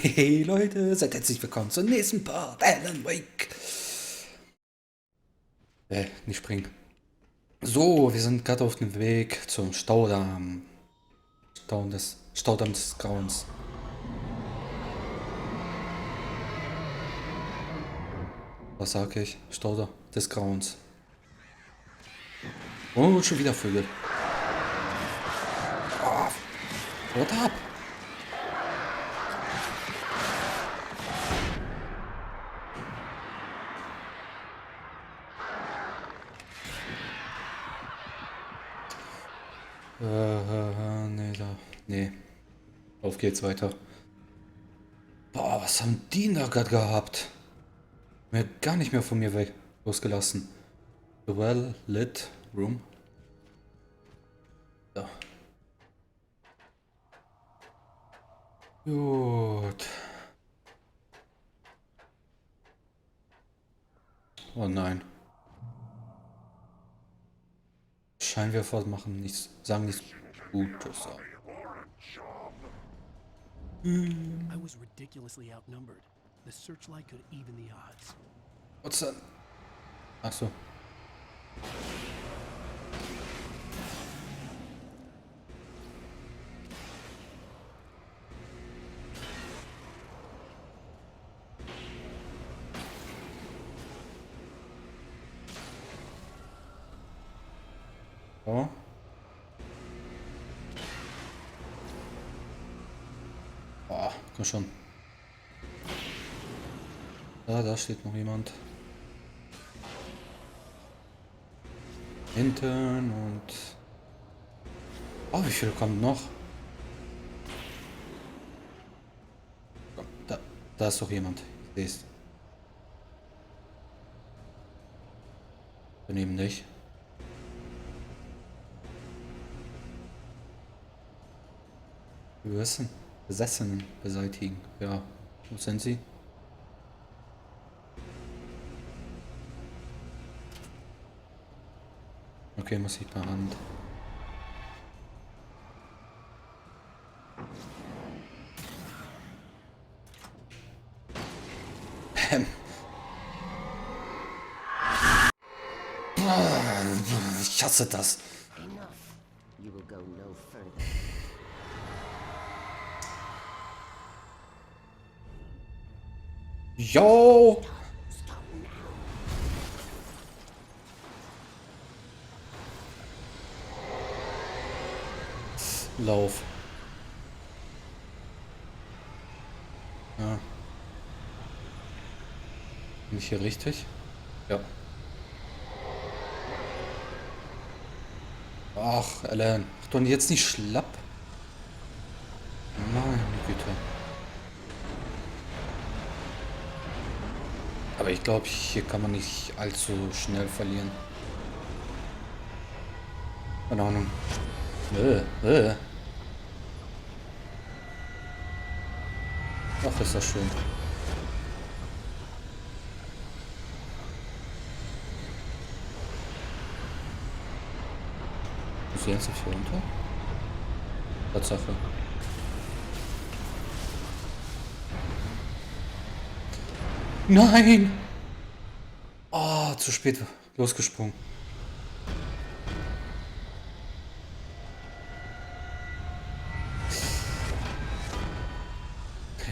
Hey Leute, seid herzlich willkommen zum nächsten Part. Alan Wake. Nicht springen. So, wir sind gerade auf dem Weg zum Staudamm. Staudamm des Grauens. Was sag ich? Staudamm des Grauens. Oh, schon wieder Vögel. Oh, what up? Nee, da. Nee. Auf geht's weiter. Boah, was haben die denn da gerade gehabt? Mir gar nicht mehr von mir weg losgelassen. The well lit room. Ja. Gut. Oh nein. Scheinwerfer machen nichts, sagen nichts Gutes. I was ridiculously outnumbered. The searchlight could even the odds. Was denn? Ach so. Oh. Oh, komm schon. Da steht noch jemand. Hinten und... Oh, wie viele kommen noch? Komm, da ist doch jemand. Ich seh's. Daneben nicht. Besessenen beseitigen. Ja, wo sind sie? Okay, muss ich per Hand. Ich hasse das. Enough. You will go no further. Yo! Stop now. Lauf. Ja. Bin ich hier richtig? Ja. Ach, Alan. Mach doch jetzt nicht schlapp. Meine Güte. Aber ich glaube, hier kann man nicht allzu schnell verlieren. Keine Ahnung. Ach, ist das schön. Muss ich jetzt nicht hier runter? Tatsache. Nein! Oh, zu spät losgesprungen.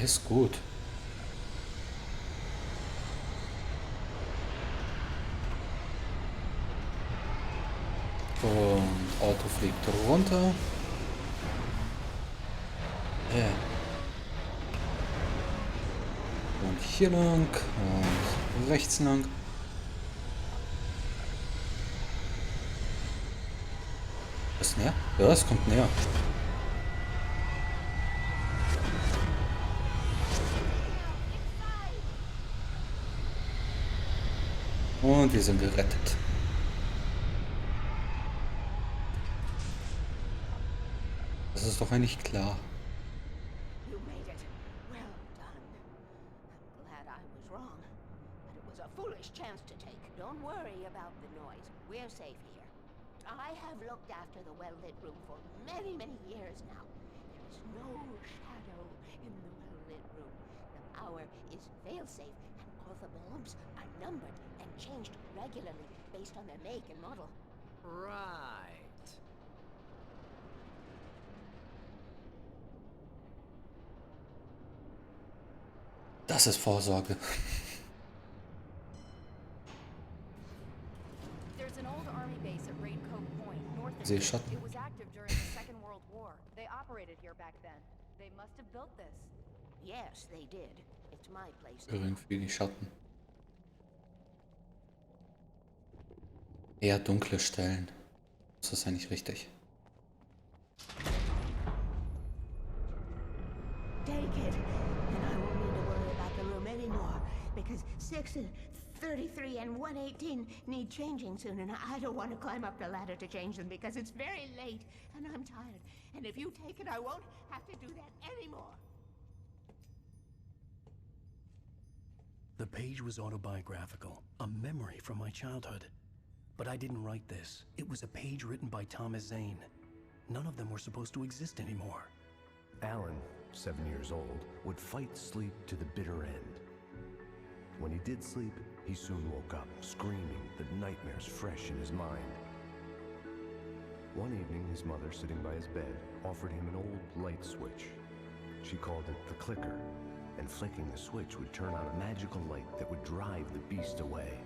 Ist gut. Und Auto fliegt runter. Und hier lang und rechts lang. Ist näher? Ja, es kommt näher. Und wir sind gerettet. Das ist doch eigentlich klar. You made it. Well done. I'm glad I was wrong. But it was a foolish chance to take. Don't worry about the noise. We're safe here. I have looked after the well-lit room for many, many years now. There is no shadow in the well-lit room. is fail-safe, and all the bulbs are numbered and changed regularly based on their make and model. Right. Das ist Vorsorge. There's an old army base at Raincoat Point, north of here. Seeschatten. It was active during the Second World War. They operated here back then. They must have built this. Yes, they did. It's my place. Geringfügig Schatten. Eher dunkle Stellen. Das ist eigentlich richtig. Take it, and I won't need to worry about the room anymore, because 6 and 33 and 118 need changing soon, and I don't want to climb up the ladder to change them because it's very late, and I'm tired. And if you take it, I won't have to do that anymore. The page was autobiographical, a memory from my childhood. But I didn't write this. It was a page written by Thomas Zane. None of them were supposed to exist anymore. Alan, 7 years old, would fight sleep to the bitter end. When he did sleep, he soon woke up, screaming, the nightmares fresh in his mind. One evening, his mother, sitting by his bed, offered him an old light switch. She called it the Klicker, and flicking the switch would turn on a magical light that would drive the beast away.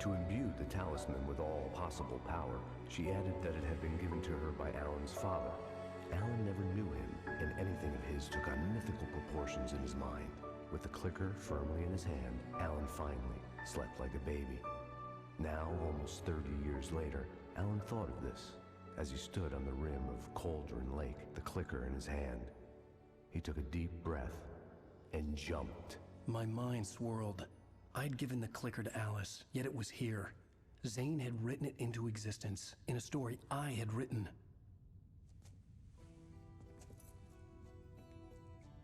To imbue the talisman with all possible power, she added that it had been given to her by Alan's father. Alan never knew him, and anything of his took on mythical proportions in his mind. With the Klicker firmly in his hand, Alan finally slept like a baby. Now, almost 30 years later, Alan thought of this as he stood on the rim of Cauldron Lake, the Klicker in his hand. He took a deep breath and jumped. My mind swirled. I'd given the Klicker to Alice, yet it was here. Zane had written it into existence, in a story I had written.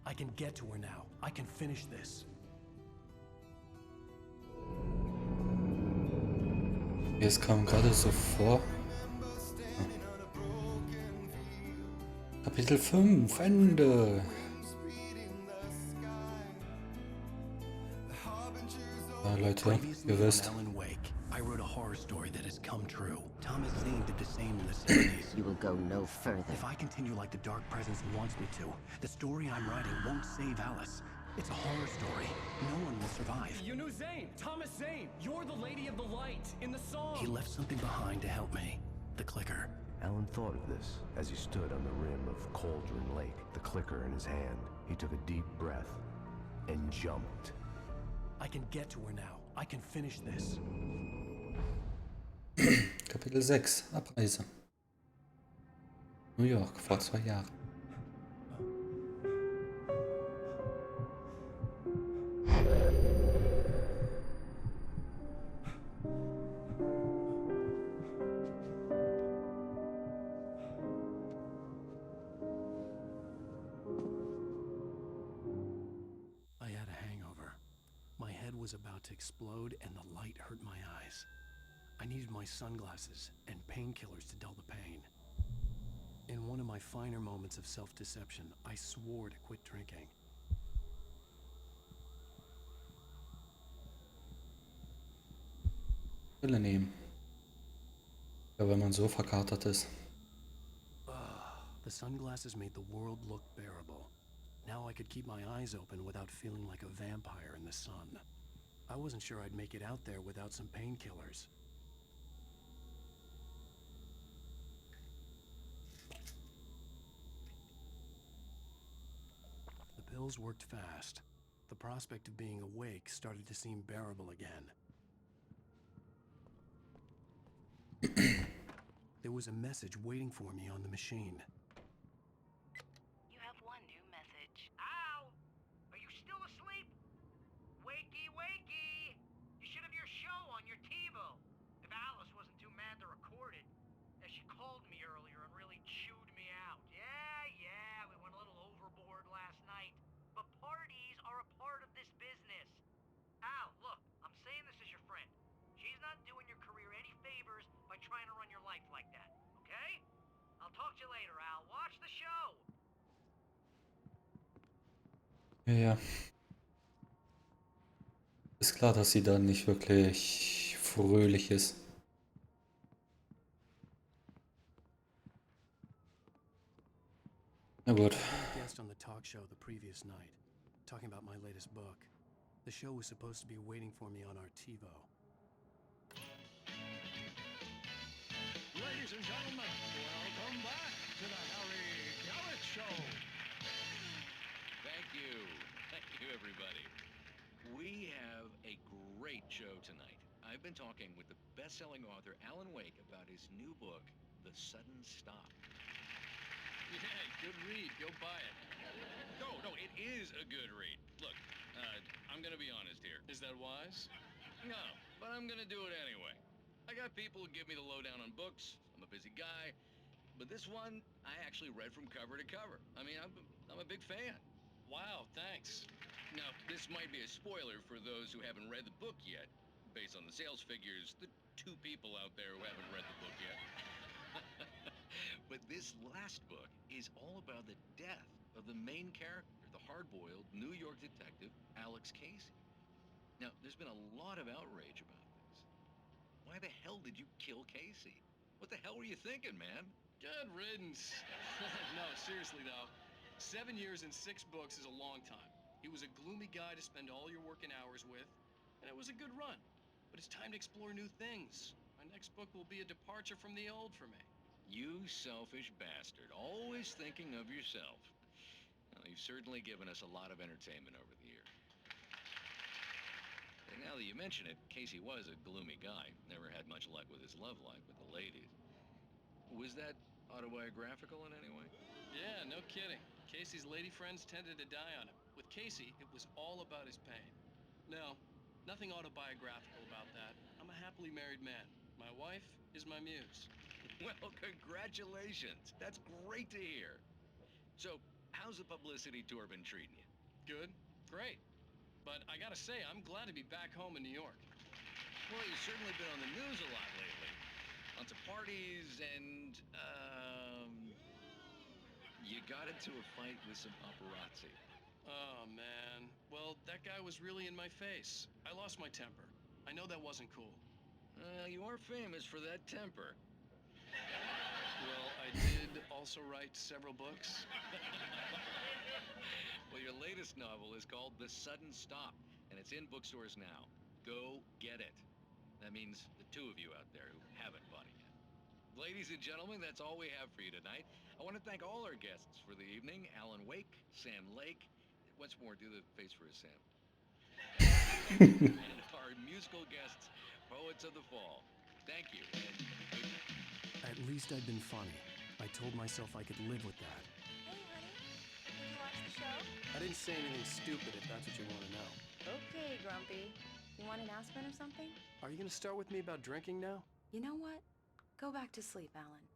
I can get to her now. I can finish this. Es kam gerade so vor. Kapitel 5, Ende. Ja, Leute, ihr wisst. Alan Wake, I wrote a horror story that has come true. Thomas Zane did the same in the 70s. You will go no further. If I continue like the Dark Presence wants me to, the story I'm writing won't save Alice. It's a horror story. No one will survive. You knew Zane! Thomas Zane! You're the Lady of the Light in the song! He left something behind to help me. The Klicker. Alan thought of this as he stood on the rim of Cauldron Lake, the Klicker in his hand. He took a deep breath and jumped. I can get to her now. I can finish this. Kapitel 6, Abreise. New York, vor 2 Jahren. I had a hangover. My head was about to explode and the light hurt my eyes. I needed my sunglasses and painkillers to dull the pain. In one of my finer moments of self-deception, I swore to quit drinking. Brille nehmen. Ja, wenn man so verkatert ist. The sunglasses made the world look bearable. Now I could keep my eyes open without feeling like a vampire in the sun. I wasn't sure I'd make it out there without some painkillers. The pills worked fast. The prospect of being awake started to seem bearable again. There was a message waiting for me on the machine. You have one new message. Ow! Are you still asleep? Wakey, wakey! You should have your show on your TiVo. If Alice wasn't too mad to record it, as she called me earlier and really chewed me out. Yeah, we went a little overboard last night. But parties are a part of this business. Al, look, I'm saying this as your friend. She's not doing your career any favors by trying to run your life like that, okay? I'll talk to you later, Al. Watch the show! Ja, ja. Ist klar, dass sie dann nicht wirklich fröhlich ist. Na gut. I had a guest on the talk show the previous night, talking about my latest book. The show was supposed to be waiting for me on our TiVo. Ladies and gentlemen, welcome back to the Harry Garrett Show. Thank you. Thank you, everybody. We have a great show tonight. I've been talking with the best-selling author Alan Wake about his new book, The Sudden Stop. Yeah, good read. Go buy it. No, it is a good read. Look, I'm gonna be honest here. Is that wise? No, but I'm gonna do it anyway. I got people who give me the lowdown on books. I'm a busy guy. But this one, I actually read from cover to cover. I mean, I'm a big fan. Wow, thanks. Now, this might be a spoiler for those who haven't read the book yet. Based on the sales figures, the 2 people out there who haven't read the book yet. But this last book is all about the death of the main character, the hard-boiled New York detective, Alex Casey. Now, there's been a lot of outrage about this. Why the hell did you kill Casey? What the hell were you thinking, man? Good riddance. No, seriously though, 7 years and 6 books is a long time. He was a gloomy guy to spend all your working hours with, and it was a good run. But it's time to explore new things. My next book will be a departure from the old for me. You selfish bastard, always thinking of yourself. Well, you've certainly given us a lot of entertainment over the years. And now that you mention it, Casey was a gloomy guy. Never had much luck with his love life with the ladies. Was that autobiographical in any way? Yeah, no kidding. Casey's lady friends tended to die on him. With Casey, it was all about his pain. No, nothing autobiographical about that. I'm a happily married man. My wife is my muse. Well, congratulations. That's great to hear. So, how's the publicity tour been treating you? Good, great. But I gotta say, I'm glad to be back home in New York. Well, you've certainly been on the news a lot lately. Lots of parties and, you got into a fight with some paparazzi. Oh, man. Well, that guy was really in my face. I lost my temper. I know that wasn't cool. You are famous for that temper. Well, I did also write several books. Well, your latest novel is called The Sudden Stop, and it's in bookstores now. Go get it. That means the 2 of you out there who haven't bought it yet. Ladies and gentlemen, that's all we have for you tonight. I want to thank all our guests for the evening. Alan Wake, Sam Lake. Once more, do the face for a Sam. And our musical guests, Poets of the Fall. Thank you, and good night. At least I'd been funny. I told myself I could live with that. Hey, honey. Did you watch the show? I didn't say anything stupid if that's what you want to know. Okay, Grumpy. You want an aspirin or something? Are you gonna start with me about drinking now? You know what? Go back to sleep, Alan.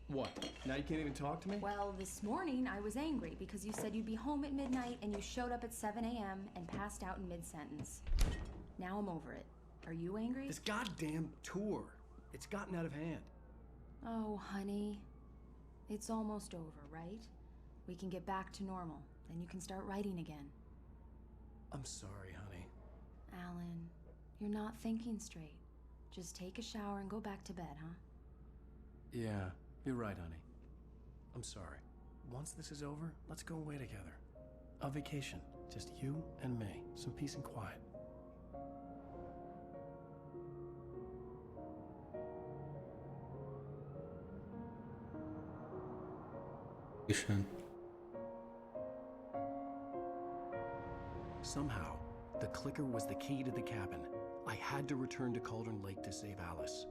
What? Now you can't even talk to me? Well, this morning I was angry because you said you'd be home at midnight and you showed up at 7 a.m. and passed out in mid-sentence. Now I'm over it. Are you angry? This goddamn tour. It's gotten out of hand. Oh, honey. It's almost over, right? We can get back to normal. Then you can start writing again. I'm sorry, honey. Alan, you're not thinking straight. Just take a shower and go back to bed, huh? Yeah, you're right, honey. I'm sorry. Once this is over, let's go away together. A vacation. Just you and me. Some peace and quiet. Wie schön. Somehow, the clicker was the key to the cabin. I had to return to Cauldron Lake to save Alice.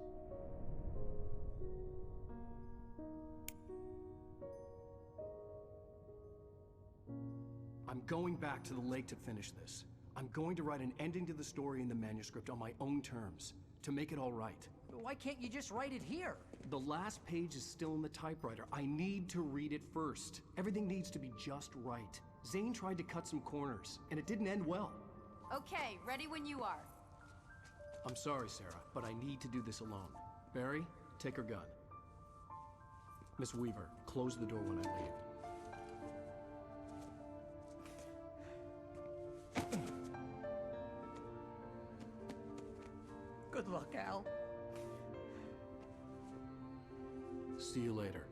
I'm going back to the lake to finish this. I'm going to write an ending to the story in the manuscript on my own terms, to make it all right. Why can't you just write it here? The last page is still in the typewriter. I need to read it first. Everything needs to be just right. Zane tried to cut some corners, and it didn't end well. Okay, ready when you are. I'm sorry, Sarah, but I need to do this alone. Barry, take her gun. Miss Weaver, close the door when I leave. luck, Al. See you later.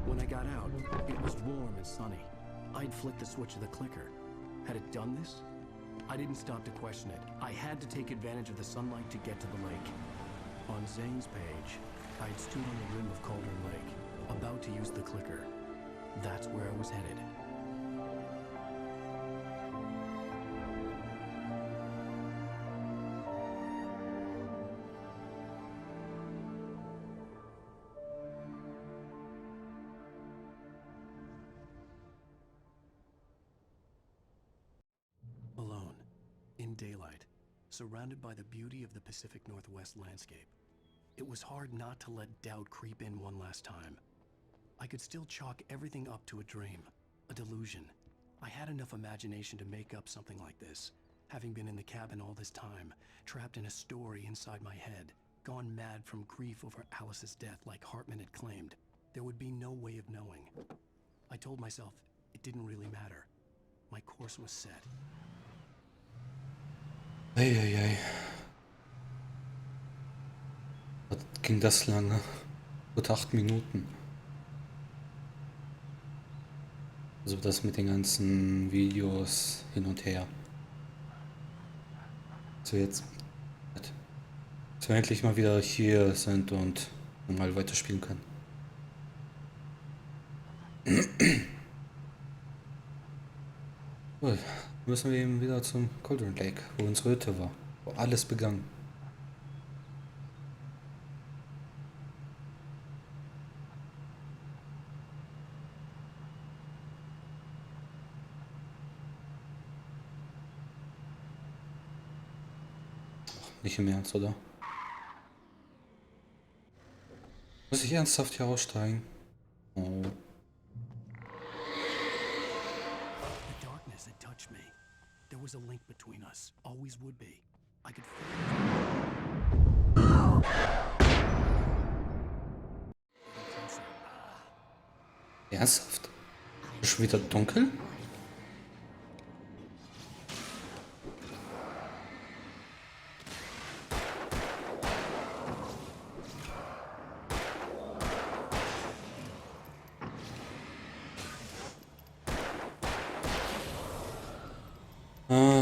When I got out, it was warm and sunny. I'd flicked the switch of the clicker. Had it done this? I didn't stop to question it. I had to take advantage of the sunlight to get to the lake. On Zane's page, I'd stood on the rim of Cauldron Lake, about to use the clicker. That's where I was headed. Alone, in daylight, surrounded by the beauty of the Pacific Northwest landscape. It was hard not to let doubt creep in one last time. I could still chalk everything up to a dream, a delusion. I had enough imagination to make up something like this, having been in the cabin all this time, trapped in a story inside my head, gone mad from grief over Alice's death like Hartman had claimed. There would be no way of knowing. I told myself it didn't really matter. My course was set. Eieiei. Was ging das lange? Gut 8 Minuten. Also das mit den ganzen Videos hin und her. So jetzt, dass wir endlich mal wieder hier sind und normal weiterspielen können. Gut, müssen wir eben wieder zum Cauldron Lake, wo unsere Hütte war, wo alles begann. Nicht im Ernst, oder? Muss ich ernsthaft hier aussteigen? Oh. The darkness had touched me. There was a link between us. Always would be. I could feel it. Closer. Ernsthaft? Ist schon wieder dunkel?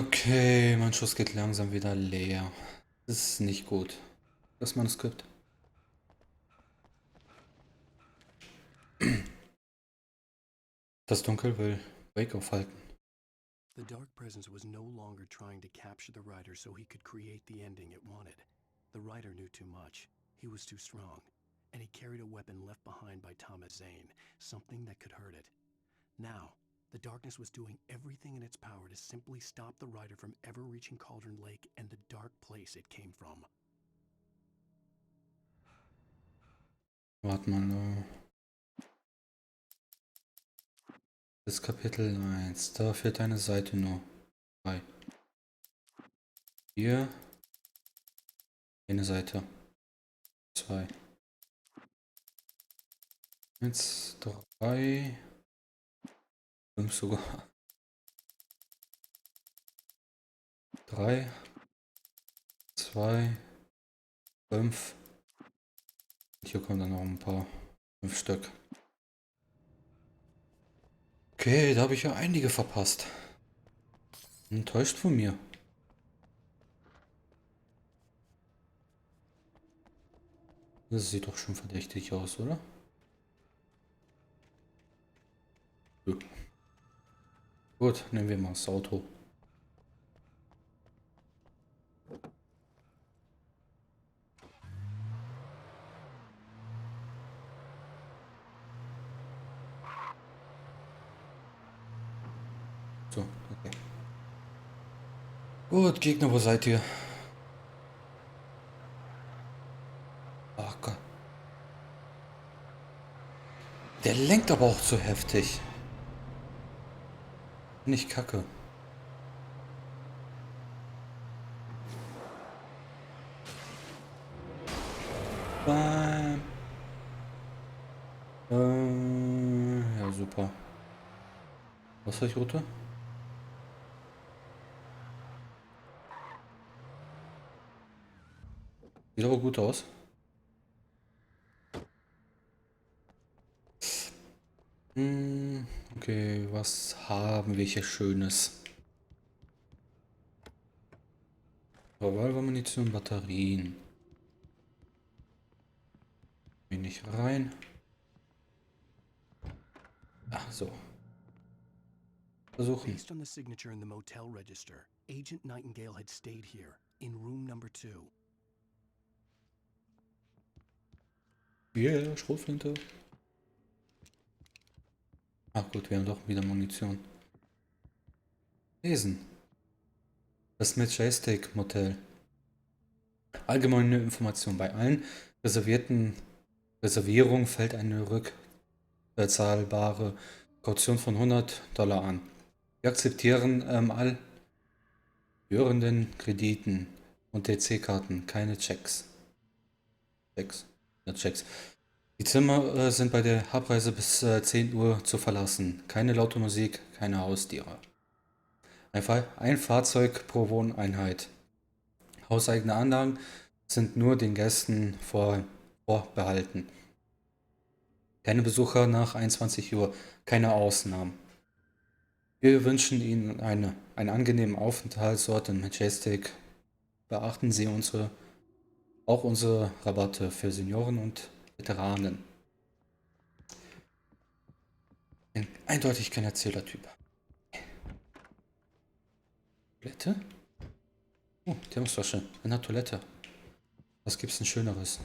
Okay, mein Schuss geht langsam wieder leer. Das ist nicht gut. Das Manuskript. Das Dunkel will Wake aufhalten. The dark presence was no longer trying to capture the writer so he could create the ending it wanted. The writer knew too much. He was too strong. And he carried a weapon left behind by Thomas Zane, something that could hurt it. Now, the darkness was doing everything in its power to simply stop the writer from ever reaching Cauldron Lake and the dark place it came from. Warte mal. Das Kapitel 1. Da fehlt eine Seite nur. 3. Hier. Eine Seite. 2. 1, 3. 5 sogar. 3. 2. 5. Und hier kommen dann noch ein paar. 5 Stück. Okay, da habe ich ja einige verpasst. Enttäuscht von mir. Das sieht doch schon verdächtig aus, oder? Ja. Gut, nehmen wir mal das Auto. So, okay. Gut, Gegner, wo seid ihr? Ach Gott. Der lenkt aber auch zu heftig. Nicht kacke. Bam. Super. Ausweichroute? Sieht aber gut aus. Okay, was haben wir hier Schönes? Revolvermunition, Batterien. Geh nicht rein. Ach so. Versuchen. Based on the signature in the motel register, Agent Nightingale had stayed here, in room number 2. Yeah, Schrotflinte. Ach gut, wir haben doch wieder Munition. Lesen. Das Majestic Motel. Allgemeine Information. Bei allen Reservierungen fällt eine rückzahlbare Kaution von $100 an. Wir akzeptieren all höheren Krediten und DC-Karten, keine Checks. Checks. Die Zimmer sind bei der Abreise bis 10 Uhr zu verlassen. Keine laute Musik, keine Haustiere. Ein Fahrzeug pro Wohneinheit. Hauseigene Anlagen sind nur den Gästen vorbehalten. Keine Besucher nach 21 Uhr, keine Ausnahmen. Wir wünschen Ihnen einen angenehmen Aufenthaltsort in Majestic. Beachten Sie auch unsere Rabatte für Senioren und Veteranen. Eindeutig kein Erzählertyp. Toilette? Oh, Thermosflasche. In der Toilette. Was gibt's denn Schöneres?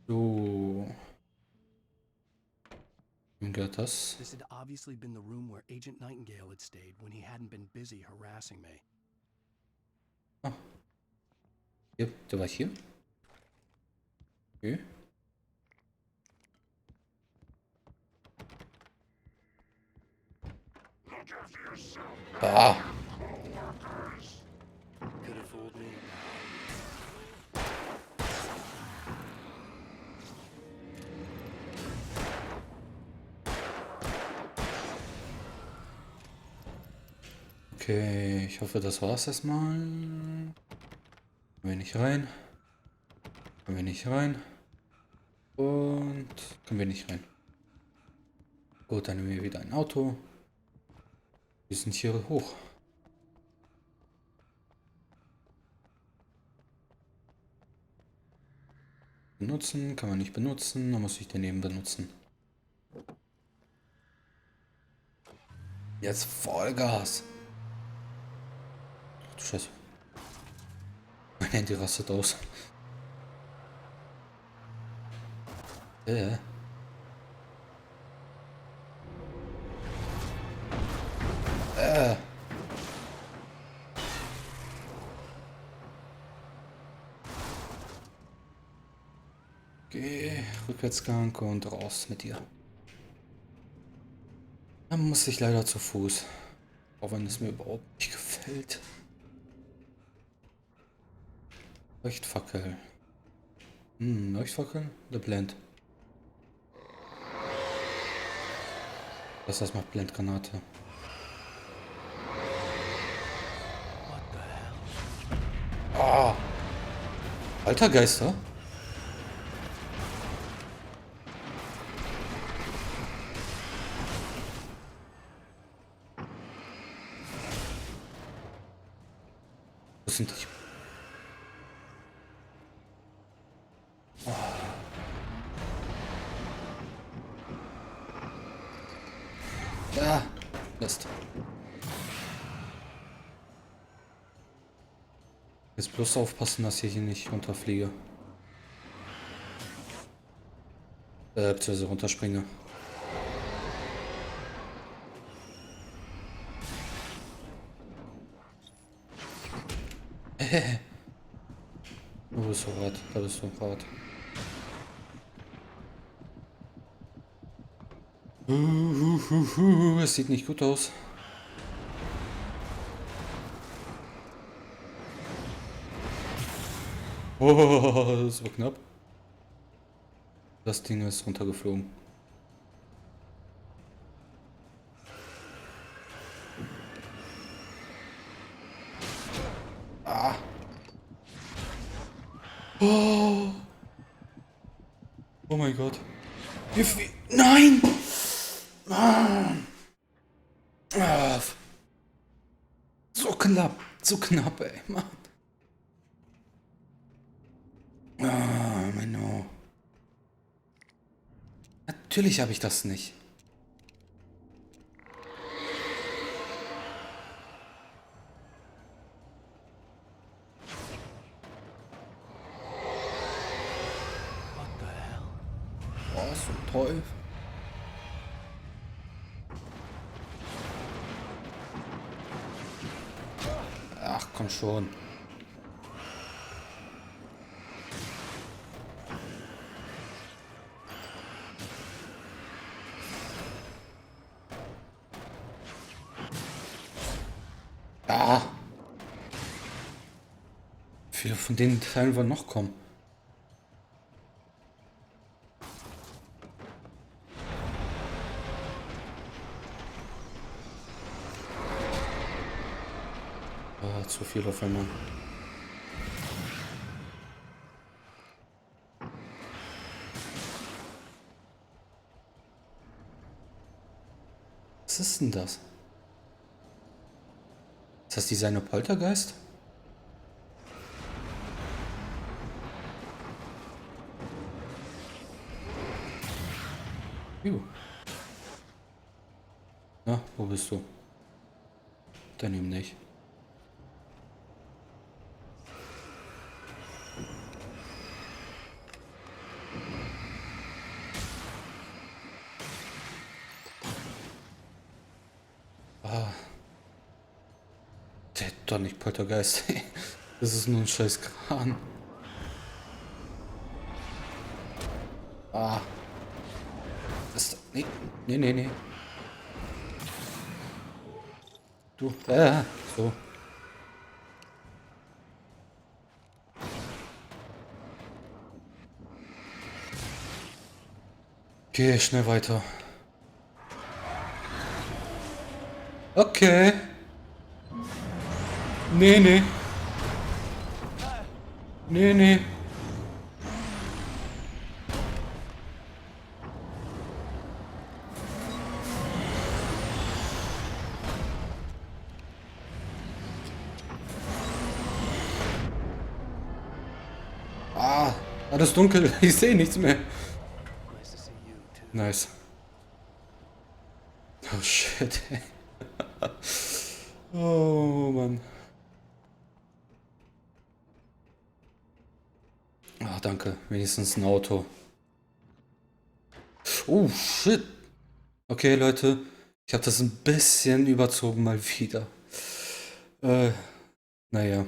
So. Wem gehört das? This had obviously been the room where Agent Nightingale had stayed when he hadn't been busy harassing me. Ah. Hier, der war hier. Okay. Ah. Could have fooled me. Okay, ich hoffe, das war's erstmal. Können wir nicht rein. Können wir nicht rein. Und können wir nicht rein. Gut, dann nehmen wir wieder ein Auto. Wir sind hier hoch. Benutzen, kann man nicht benutzen. Dann muss ich daneben benutzen. Jetzt Vollgas. Ach du Scheiße. Mein Handy rastet aus. Geh, Rückwärtsgang und raus mit dir. Dann muss ich leider zu Fuß. Auch wenn es mir überhaupt nicht gefällt. Leuchtfackel. Leuchtfackel oder Blend? Das macht Blendgranate. What the hell? Ah! Alter Geister? Wo sind die? Ja, Mist. Jetzt bloß aufpassen, dass ich hier nicht runterfliege. Beziehungsweise runterspringe. Wo bist du, Rad? Da bist du, Rad. Es sieht nicht gut aus. Oh, das war knapp. Das Ding ist runtergeflogen. Ah. Oh. Oh mein Gott. Wie viel? Nein! Mann. Ah. So knapp, ey, Mann. Ah, Menno. Natürlich habe ich das nicht. What the hell? Oh, so toll. Ach, komm schon. Ah. Wie viele von den Teilen wollen noch kommen? Ah, zu viel auf einmal. Was ist denn das? Ist das dieser Ein Poltergeist? Na, wo bist du? Dann eben nicht. Ah. Der doch nicht Poltergeist. Das ist nur ein scheiß Kran. Ah. Das. Nee. Nee. Du. So. Geh schnell weiter. Okay. Nee. Nee. Ah, alles dunkel. Ich sehe nichts mehr. Nice to see you too. Nice. Oh shit. Oh Mann. Ah, danke. Wenigstens ein Auto. Oh shit. Okay, Leute. Ich habe das ein bisschen überzogen mal wieder. Naja.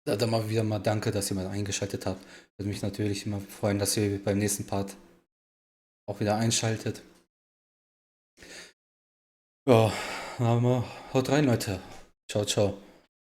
Dann mal wieder mal danke, dass ihr mal eingeschaltet habt. Würde mich natürlich immer freuen, dass ihr beim nächsten Part auch wieder einschaltet. Ja, aber haut rein, Leute. Ciao.